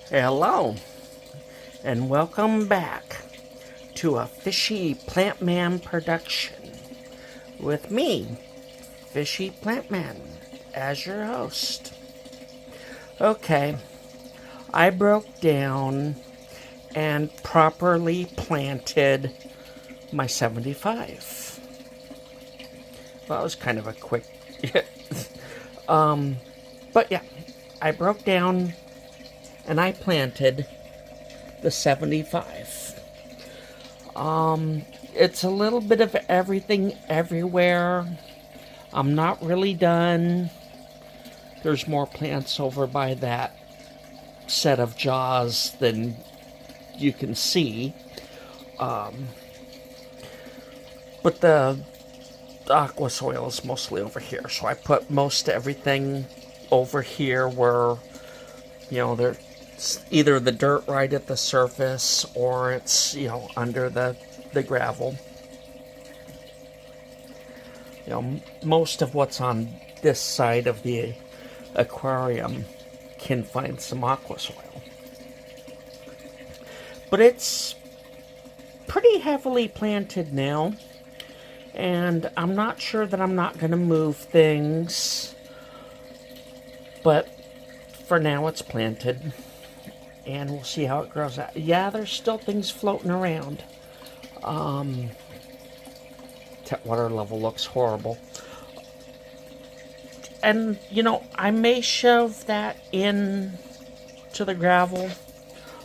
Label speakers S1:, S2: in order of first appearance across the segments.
S1: Hello, and welcome back to a Fishy Plant Man production with me, Fishy Plant Man, as your host. Okay, I broke down and properly planted my 75. Well, that was kind of a quick. But yeah, I broke down and I planted the 75. It's a little bit of everything everywhere. I'm not really done. There's more plants over by that set of jaws than you can see. But the aqua soil is mostly over here. So I put most everything over here where, there's either the dirt right at the surface or it's, under the gravel. Most of what's on this side of the aquarium can find some aqua soil. But it's pretty heavily planted now. And I'm not sure that I'm not going to move things. But for now it's planted. And we'll see how it grows out. Yeah, there's still things floating around. That water level looks horrible. And, I may shove that in to the gravel.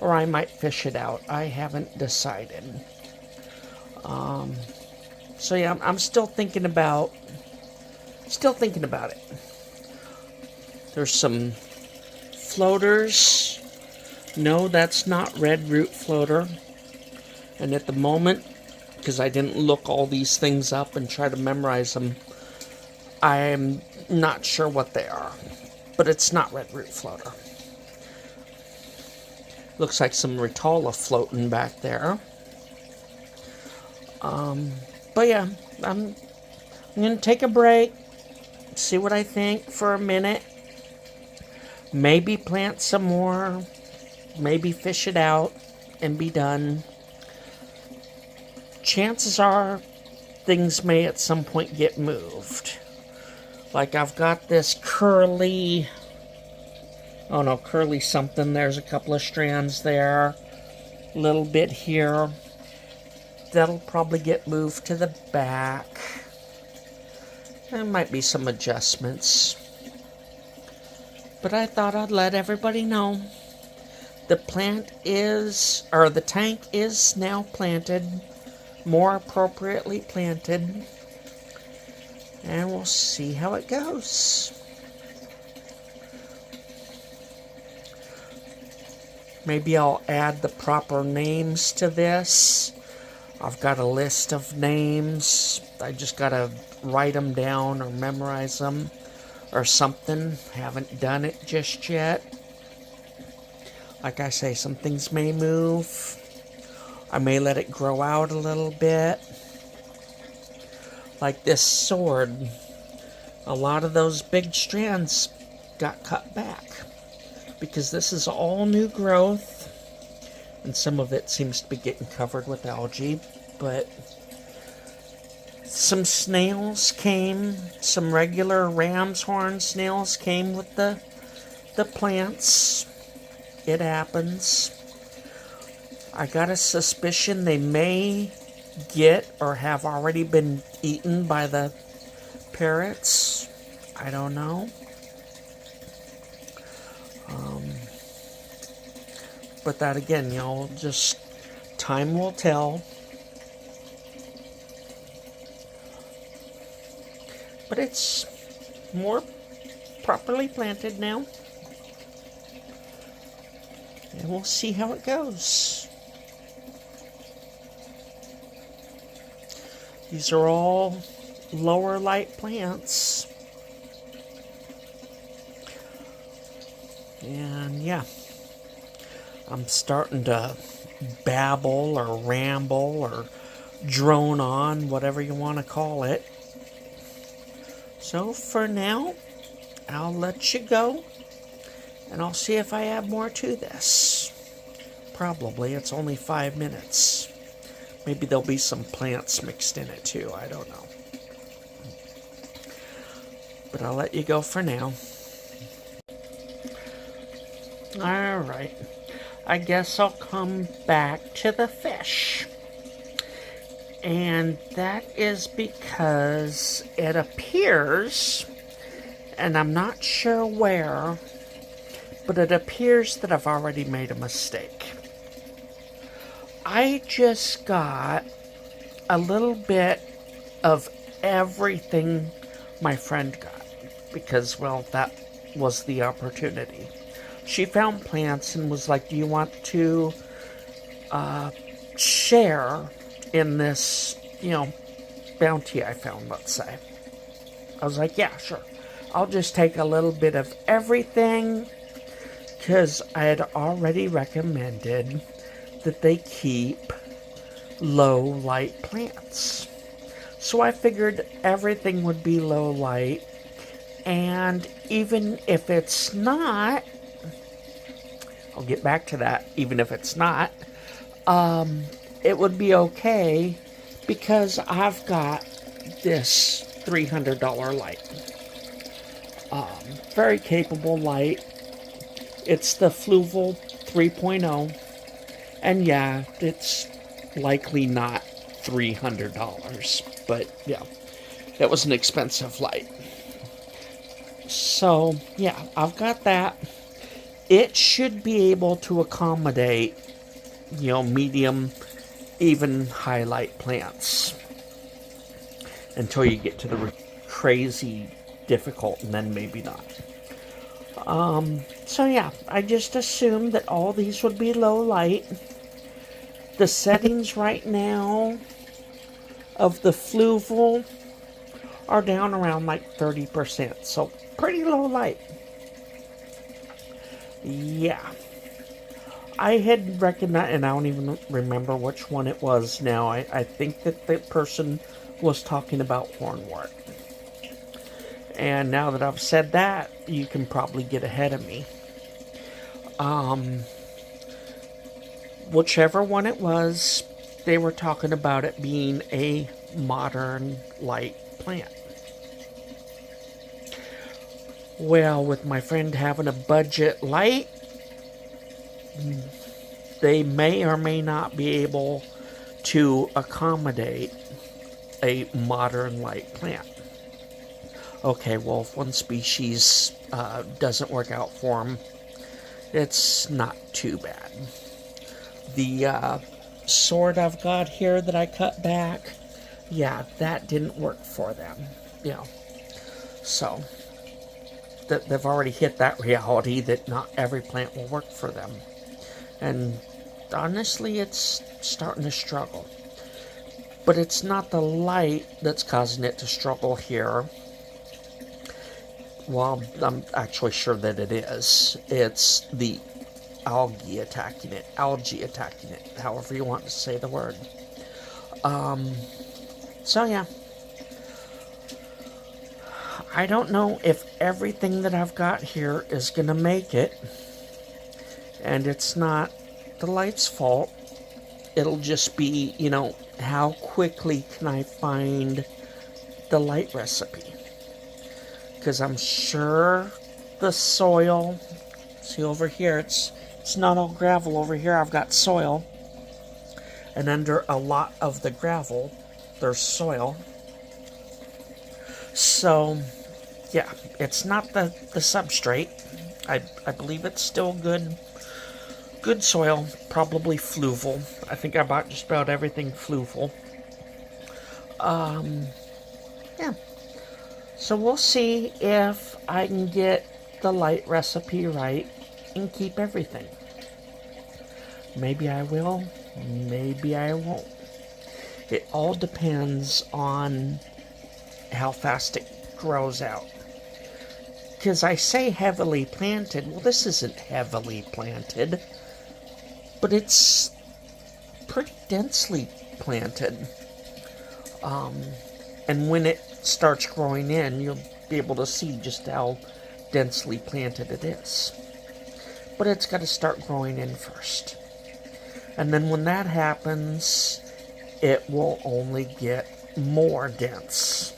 S1: Or I might fish it out. I haven't decided. So yeah, I'm still thinking about it. There's some floaters. No, that's not red root floater. And at the moment, because I didn't look all these things up and try to memorize them, I'm not sure what they are. But it's not red root floater. Looks like some Ritola floating back there. But yeah, I'm going to take a break, see what I think for a minute. Maybe plant some more. Maybe fish it out and be done. Chances are things may at some point get moved. Like I've got this curly something. There's a couple of strands there. A little bit here. That'll probably get moved to the back. There might be some adjustments. But I thought I'd let everybody know. The tank is now planted. More appropriately planted. And we'll see how it goes. Maybe I'll add the proper names to this. I've got a list of names. I just gotta write them down or memorize them or something. Haven't done it just yet. Like I say, some things may move. I may let it grow out a little bit. Like this sword. A lot of those big strands got cut back. Because this is all new growth. And some of it seems to be getting covered with algae. But some snails came. Some regular ram's horn snails came with the plants. It happens. I got a suspicion they may get or have already been eaten by the parrots. I don't know. But that again, just time will tell. But it's more properly planted now. And we'll see how it goes. These are all lower light plants. And yeah. I'm starting to babble or ramble or drone on, whatever you want to call it. So for now, I'll let you go. And I'll see if I add more to this. Probably. It's only 5 minutes. Maybe there'll be some plants mixed in it too. I don't know. But I'll let you go for now. Alright. I guess I'll come back to the fish. And that is because it appears, and I'm not sure where, but it appears that I've already made a mistake. I just got a little bit of everything my friend got because, well, that was the opportunity. She found plants and was like, do you want to share in this, bounty I found, let's say. I was like, yeah, sure. I'll just take a little bit of everything because I had already recommended that they keep low light plants. So I figured everything would be low light, and even if it's not, I'll get back to that, even if it's not, it would be okay because I've got this $300 light. Very capable light. It's the Fluval 3.0. And yeah, it's likely not $300. But yeah, it was an expensive light. So yeah, I've got that. It should be able to accommodate, medium, even highlight plants until you get to the crazy difficult, and then maybe not. So yeah, I just assumed that all these would be low light. The settings right now of the Fluval are down around like 30%, so pretty low light. Yeah. I had recognized, and I don't even remember which one it was now. I think that the person was talking about hornwort. And now that I've said that, you can probably get ahead of me. Whichever one it was, they were talking about it being a modern light plant. Well, with my friend having a budget light, they may or may not be able to accommodate a modern light plant. Okay, well, if one species doesn't work out for them, it's not too bad. The sword I've got here that I cut back, yeah, that didn't work for them. So they've already hit that reality that not every plant will work for them. And honestly, it's starting to struggle. But it's not the light that's causing it to struggle here. Well, I'm actually sure that it is. It's the algae attacking it, however you want to say the word. So yeah. I don't know if everything that I've got here is going to make it. And it's not the light's fault. It'll just be, how quickly can I find the light recipe? Because I'm sure the soil, see over here, it's not all gravel. Over here I've got soil. And under a lot of the gravel, there's soil. So, yeah, it's not the substrate. I believe it's still good soil, probably fluval. I think I bought just about everything fluval. Yeah. So we'll see if I can get the light recipe right and keep everything. Maybe I will, maybe I won't. It all depends on how fast it grows out. Because I say heavily planted, well, this isn't heavily planted, but it's pretty densely planted. And when it starts growing in, you'll be able to see just how densely planted it is. but it's got to start growing in first. And then when that happens, it will only get more dense.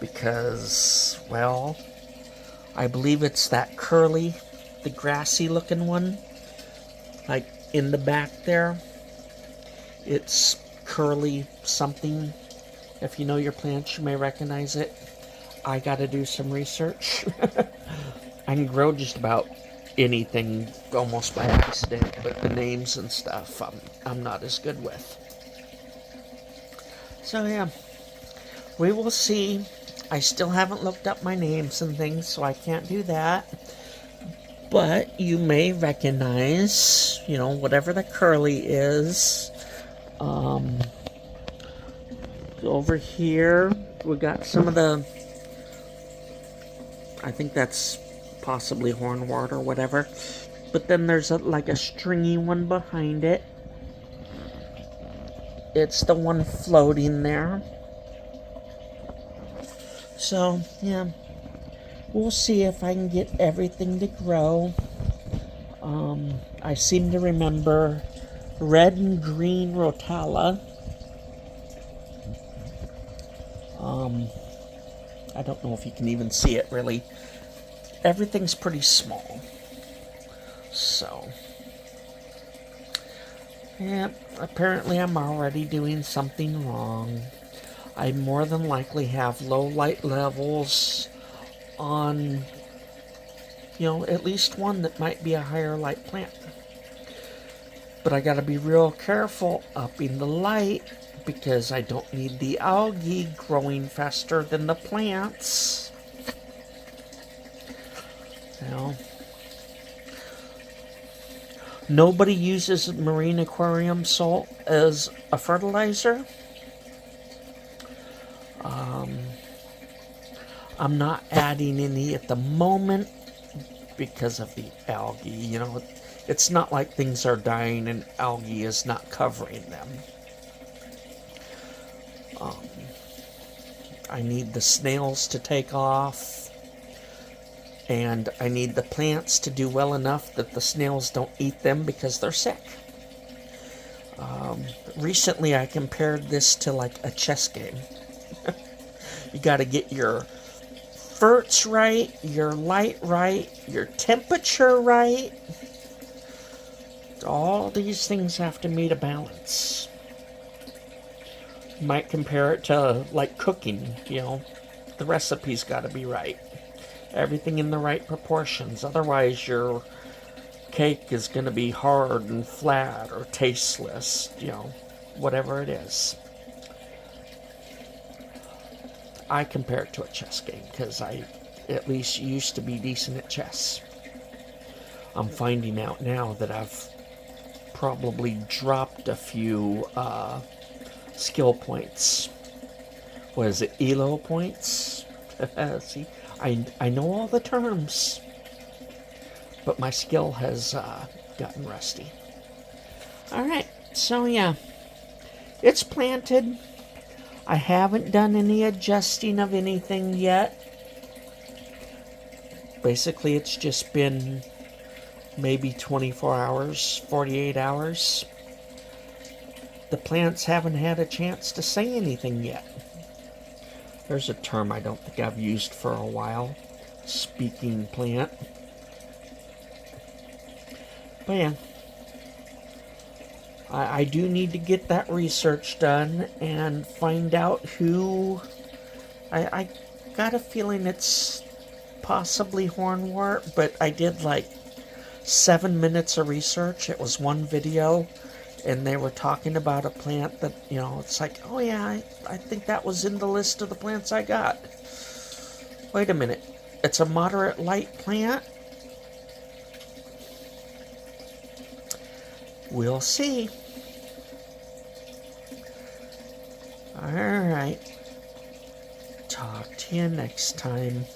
S1: Because, well, I believe it's that curly, the grassy looking one, like in the back there. It's curly something. If you know your plants, you may recognize it. I got to do some research. I can grow just about anything almost by accident, but the names and stuff I'm not as good with. So yeah, we will see. I still haven't looked up my names and things, so I can't do that. But you may recognize, whatever the curly is. Over here, we got some of the, I think that's possibly hornwort or whatever. But then there's like a stringy one behind it. It's the one floating there. So, yeah, we'll see if I can get everything to grow. I seem to remember red and green rotala. I don't know if you can even see it, really. Everything's pretty small. So, yeah, apparently I'm already doing something wrong. I more than likely have low light levels on, at least one that might be a higher light plant. But I gotta be real careful upping the light because I don't need the algae growing faster than the plants. Nobody uses marine aquarium salt as a fertilizer. I'm not adding any at the moment because of the algae. It's not like things are dying and algae is not covering them. I need the snails to take off, and I need the plants to do well enough that the snails don't eat them because they're sick. Recently I compared this to like a chess game. You got to get your ferts right, your light right, your temperature right. All these things have to meet a balance. You might compare it to like cooking, the recipe's got to be right. Everything in the right proportions. Otherwise your cake is going to be hard and flat or tasteless, whatever it is. I compare it to a chess game because I at least used to be decent at chess. I'm finding out now that I've probably dropped a few skill points. What is it, ELO points? See, I know all the terms, but my skill has gotten rusty. Alright, so yeah, it's planted. I haven't done any adjusting of anything yet. Basically, it's just been maybe 24 hours, 48 hours. The plants haven't had a chance to say anything yet. There's a term I don't think I've used for a while. Speaking plant. But yeah. I do need to get that research done and find out who... I got a feeling it's possibly hornwort, but I did like 7 minutes of research. It was one video, and they were talking about a plant that, it's like, oh yeah, I think that was in the list of the plants I got. Wait a minute. It's a moderate light plant? We'll see. Alright. Talk to you next time.